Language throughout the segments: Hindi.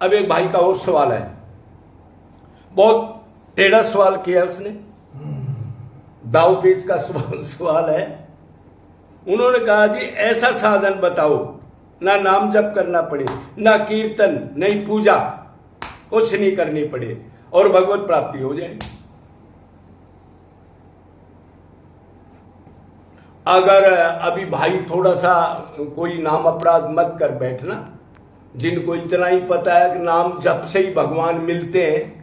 अब एक भाई का और सवाल है, बहुत टेढ़ा सवाल किया उसने, दाव पेच का सवाल है। उन्होंने कहा जी ऐसा साधन बताओ, ना नाम जप करना पड़े, ना कीर्तन, नहीं पूजा, कुछ नहीं करनी पड़े और भगवत प्राप्ति हो जाए। अगर अभी भाई थोड़ा सा कोई नाम अपराध मत कर बैठना, जिनको इतना ही पता है कि नाम जप से ही भगवान मिलते हैं,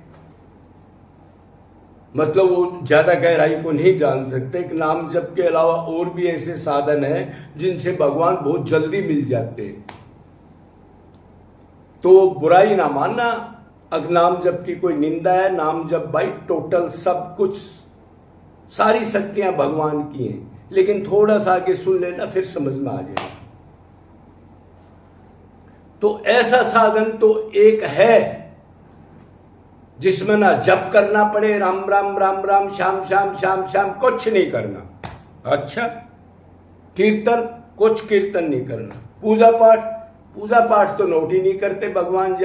मतलब वो ज्यादा गहराई को नहीं जान सकते कि नाम जप के अलावा और भी ऐसे साधन हैं जिनसे भगवान बहुत जल्दी मिल जाते हैं। तो बुराई ना मानना, अगर नाम जप की कोई निंदा है, नाम जप भाई टोटल सब कुछ, सारी शक्तियां भगवान की हैं, लेकिन थोड़ा सा आगे सुन लेना फिर समझ में आ जाएगा। तो ऐसा साधन तो एक है जिसमें ना जप करना पड़े, राम राम राम राम, श्याम श्याम श्याम श्याम, कुछ नहीं करना। अच्छा, कीर्तन, कुछ कीर्तन नहीं करना। पूजा पाठ तो नोट ही नहीं करते भगवान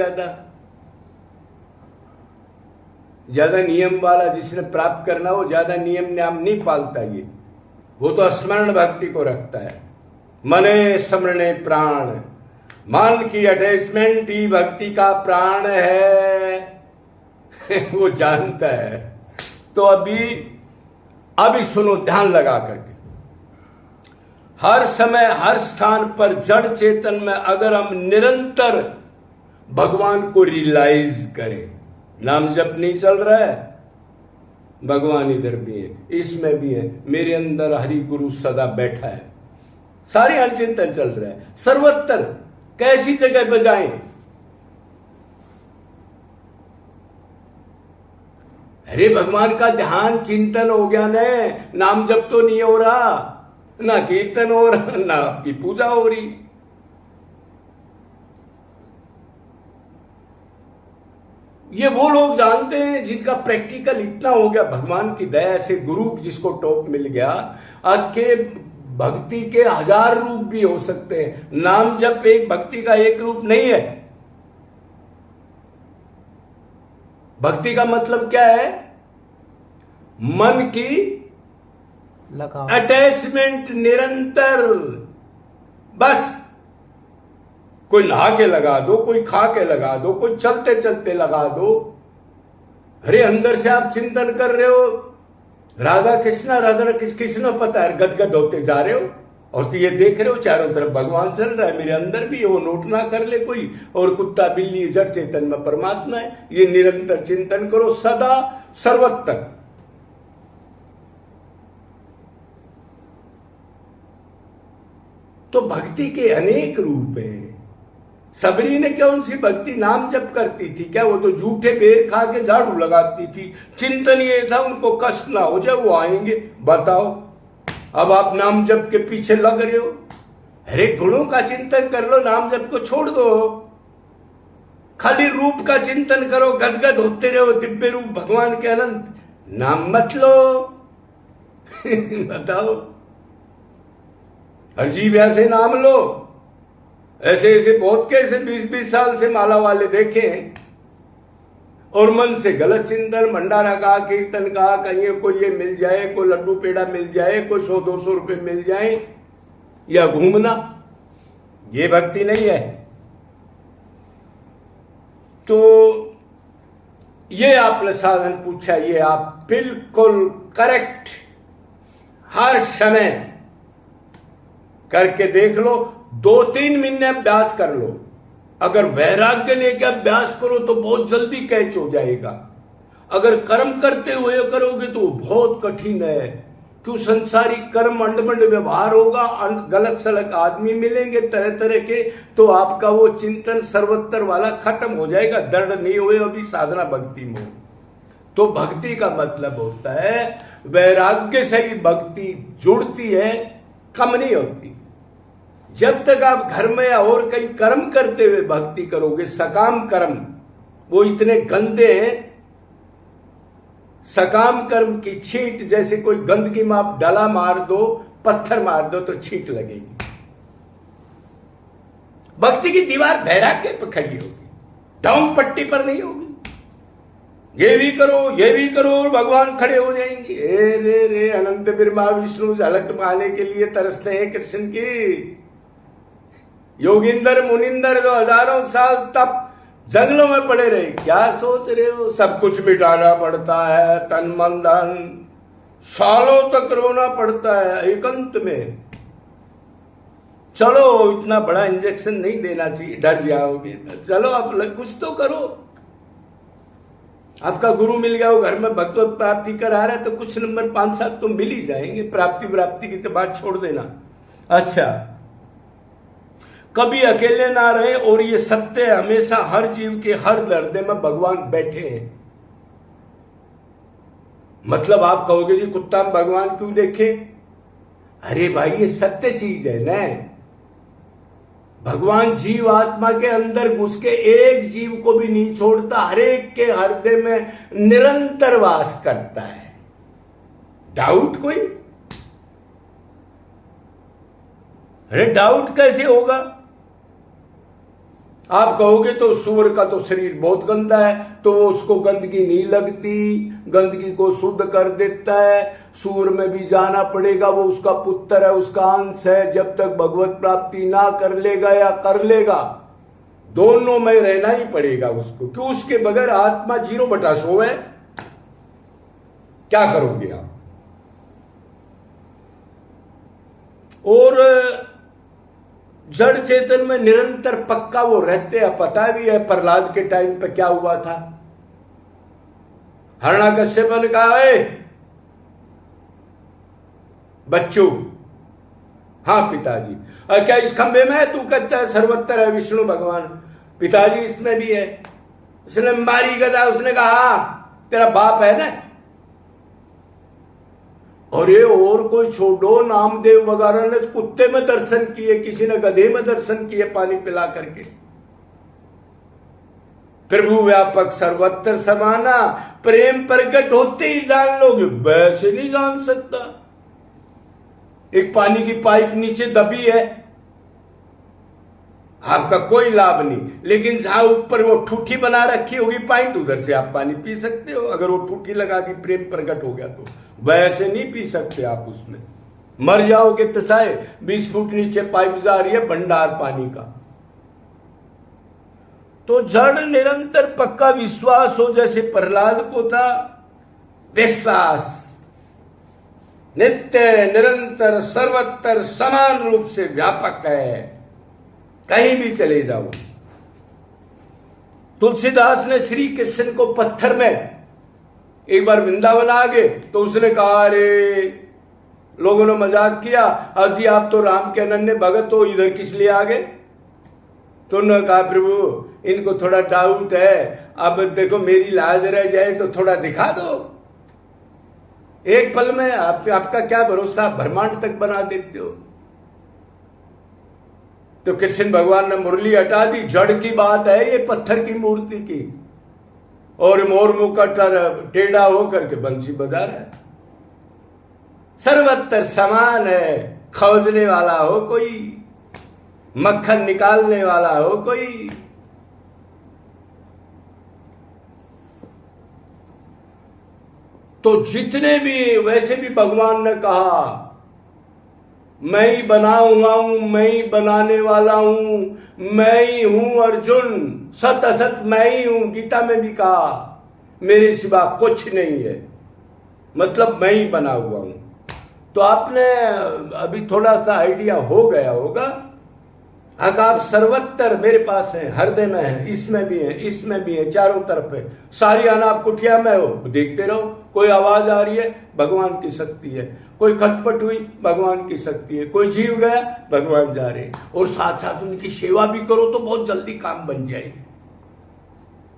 ज्यादा नियम वाला, जिसने प्राप्त करना वो ज्यादा नियम नाम नहीं पालता। ये वो तो स्मरण भक्ति को रखता है। मने स्मरणे प्राण, मन की अटैचमेंट ही भक्ति का प्राण है। वो जानता है। तो अभी सुनो ध्यान लगा करके, हर समय हर स्थान पर जड़ चेतन में अगर हम निरंतर भगवान को रियलाइज करें, नाम जप नहीं चल रहा है, भगवान इधर भी है, इसमें भी है, मेरे अंदर हरि गुरु सदा बैठा है, सारे अनचिंतन चल रहा है सर्वत्र, कैसी जगह पर जाएं, अरे भगवान का ध्यान चिंतन हो गया ना, नाम जप तो नहीं हो रहा, ना कीर्तन हो रहा, ना आपकी पूजा हो रही। ये वो लोग जानते हैं जिनका प्रैक्टिकल इतना हो गया, भगवान की दया से गुरु जिसको टॉप मिल गया। आके भक्ति के 1000 रूप भी हो सकते हैं, नाम जप एक भक्ति का एक रूप नहीं है। भक्ति का मतलब क्या है? मन की लगाव, अटैचमेंट निरंतर, बस कोई नहा के लगा दो, कोई खा के लगा दो, कोई चलते चलते लगा दो। अरे अंदर से आप चिंतन कर रहे हो, राधा कृष्ण पता है, गदगद होते जा रहे हो और तो ये देख रहे हो चारों तरफ भगवान चल रहा है, मेरे अंदर भी है, वो नोट ना कर ले कोई, और कुत्ता बिल्ली जड़ चेतन में परमात्मा है। ये निरंतर चिंतन करो सदा सर्वत्र। तो भक्ति के अनेक रूप हैं। सबरी ने क्या उनसी भक्ति नाम जप करती थी क्या? वो तो झूठे बेर खा के झाड़ू लगाती थी। चिंतन ये था उनको कष्ट ना हो जाए, वो आएंगे। बताओ, अब आप नाम जप के पीछे लग रहे हो। अरे गुणों का चिंतन कर लो, नाम जप को छोड़ दो, खाली रूप का चिंतन करो, गदगद होते रहो, दिव्य रूप भगवान के अनंत, नाम मत लो। बताओ, हर जीव ऐसे नाम लो। ऐसे बहुत के ऐसे 20-20 साल से माला वाले देखे हैं और मन से गलत चिंतन, भंडारा का, कीर्तन का, कहीं कोई ये मिल जाए, कोई लड्डू पेड़ा मिल जाए, कोई 100-200 रुपए मिल जाए, या घूमना, ये भक्ति नहीं है। तो ये आपने साधन पूछा, ये आप बिल्कुल करेक्ट हर समय करके देख लो। 2-3 महीने अभ्यास कर लो। अगर वैराग्य लेके अभ्यास करो तो बहुत जल्दी कैच हो जाएगा। अगर कर्म करते हुए करोगे तो बहुत कठिन है, क्यों? संसारिक कर्म, अंडमंड व्यवहार होगा, गलत सलत आदमी मिलेंगे तरह तरह के, तो आपका वो चिंतन सर्वत्र वाला खत्म हो जाएगा। दृढ़ नहीं हुए अभी साधना भक्ति में। तो भक्ति का मतलब होता है वैराग्य से ही भक्ति जुड़ती है, कम नहीं होती। जब तक आप घर में या और कहीं कर्म करते हुए भक्ति करोगे, सकाम कर्म, वो इतने गंदे हैं। सकाम कर्म की छींट, जैसे कोई गंदगी में आप डला मार दो, पत्थर मार दो तो छींट लगेगी। भक्ति की दीवार वैराग्य पर खड़ी होगी, डाउन पट्टी पर नहीं होगी। ये भी करो, ये भी करो, और भगवान खड़े हो जाएंगे। रे रे अनंत ब्रह्मा विष्णु झलक पाने के लिए तरसते हैं कृष्ण की। योगिंदर मुनिंदर जो हजारों साल तक जंगलों में पड़े रहे, क्या सोच रहे हो? सब कुछ मिटाना पड़ता है, तन मन धन, सालों तक रोना पड़ता है एकांत में। चलो इतना बड़ा इंजेक्शन नहीं देना चाहिए, डर जाओगे। चलो आप कुछ तो करो। आपका गुरु मिल गया, वो घर में भगवत प्राप्ति करा रहा है, तो कुछ नंबर 5-7 तो मिल ही जाएंगे। प्राप्ति की तो बात छोड़ देना। अच्छा, कभी अकेले ना रहे, और ये सत्य हमेशा हर जीव के हर दर्द में भगवान बैठे हैं। मतलब आप कहोगे जी कुत्ता में भगवान क्यों देखे? अरे भाई ये सत्य चीज है ना। भगवान जीव आत्मा के अंदर घुस के एक जीव को भी नहीं छोड़ता, हर एक के हृदय में निरंतर वास करता है। डाउट कोई? अरे डाउट कैसे होगा? आप कहोगे तो सूअर का तो शरीर बहुत गंदा है, तो वो उसको गंदगी नहीं लगती, गंदगी को शुद्ध कर देता है। सूअर में भी जाना पड़ेगा, वो उसका पुत्र है, उसका अंश है। जब तक भगवत प्राप्ति ना कर लेगा या कर लेगा, दोनों में रहना ही पड़ेगा उसको। क्यों? उसके बगैर आत्मा 0/100 है। क्या करोगे आप? और जड़ चेतन में निरंतर पक्का वो रहते हैं। पता भी है प्रहलाद के टाइम पे क्या हुआ था। हिरण्यकश्यप ने कहा, ए बच्चों, हाँ पिताजी, और क्या इस खंबे में है? तू कहता है सर्वत्र है विष्णु भगवान। पिताजी इसमें भी है। उसने मारी गदा, उसने कहा तेरा बाप है ना। और ये और कोई छोड़ो, नामदेव वगैरह ने कुत्ते में दर्शन किए, किसी ने गधे में दर्शन किए पानी पिला करके। प्रभु व्यापक सर्वत्र समाना, प्रेम प्रकट होते ही जान लोगे, वैसे नहीं जान सकता। एक पानी की पाइप नीचे दबी है, आपका कोई लाभ नहीं, लेकिन जहां ऊपर वो ठूठी बना रखी होगी पाइप, उधर से आप पानी पी सकते हो। अगर वो ठूठी लगा दी, प्रेम प्रकट हो गया, तो वैसे नहीं पी सकते आप। उसमें मर जाओगे तसाए। 20 फुट नीचे पाइप जा रही है भंडार पानी का। तो जड़ निरंतर पक्का विश्वास हो, जैसे प्रहलाद को था विश्वास, नित्य निरंतर सर्वत्र समान रूप से व्यापक है, कहीं भी चले जाओ। तुलसीदास ने श्री कृष्ण को पत्थर में एक बार वृंदावन आ गए, तो उसने कहा, अरे लोगों ने मजाक किया, अब जी आप तो राम के अनन्य भगत हो, इधर किस लिए आ गए? तो उन्होंने कहा, प्रभु इनको थोड़ा डाउट है, अब देखो मेरी लाज रह जाए तो थोड़ा दिखा दो। एक पल में आपका क्या भरोसा, ब्रह्मांड तक बना देते हो। तो कृष्ण भगवान ने मुरली हटा दी। जड़ की बात है ये, पत्थर की मूर्ति की, और मोर मुंह का टेढ़ा होकर के बंसी बजा रहा है। सर्वत्र समान है। खौजने वाला हो कोई, मक्खन निकालने वाला हो कोई, तो जितने भी, वैसे भी भगवान ने कहा मैं ही बनाऊंगा हूं, मैं ही बनाने वाला हूं, मैं ही हूं अर्जुन, सत असत मैं ही हूं। गीता में भी कहा मेरे सिवा कुछ नहीं है, मतलब मैं ही बना हुआ हूं। तो आपने अभी थोड़ा सा आइडिया हो गया होगा। अगर आप सर्वत्र मेरे पास है, हृदय में है, इसमें भी है, इसमें भी है, चारों तरफ है। सारी आना आप कुटिया में हो, देखते रहो। कोई आवाज आ रही है, भगवान की शक्ति है। कोई खटपट हुई, भगवान की शक्ति है। कोई जीव गया, भगवान जा रहे हैं। और साथ साथ उनकी सेवा भी करो तो बहुत जल्दी काम बन जाएगी।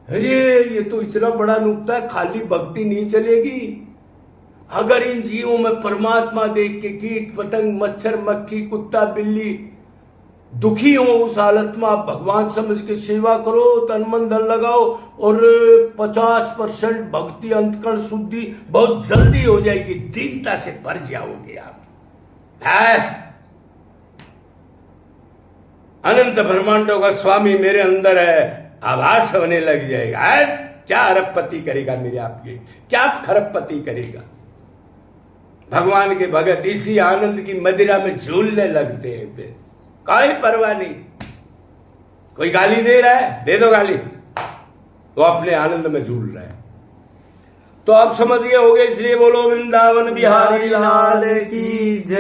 अरे ये तो इतना बड़ा नुक्ता है, खाली भक्ति नहीं चलेगी। अगर इन जीवों में परमात्मा देख के कीट पतंग मच्छर मक्खी कुत्ता बिल्ली दुखी हो, उस हालत में आप भगवान समझ के सेवा करो, तन मन धन लगाओ, और 50% भक्ति अंतकरण शुद्धि बहुत जल्दी हो जाएगी। दीनता से भर जाओगे आप। है अनंत ब्रह्मांडों का स्वामी मेरे अंदर है, आभास होने लग जाएगा, क्या अरबपति करेगा मेरे आपके, क्या खरबपति करेगा। भगवान के भगत इसी आनंद की मदिरा में झूलने लगते हैं, फिर कोई परवाह नहीं। कोई गाली दे रहा है, दे दो गाली, वो अपने आनंद में झूल रहा है। तो आप समझ गए होगे, इसलिए बोलो वृंदावन बिहारी लाल की जय।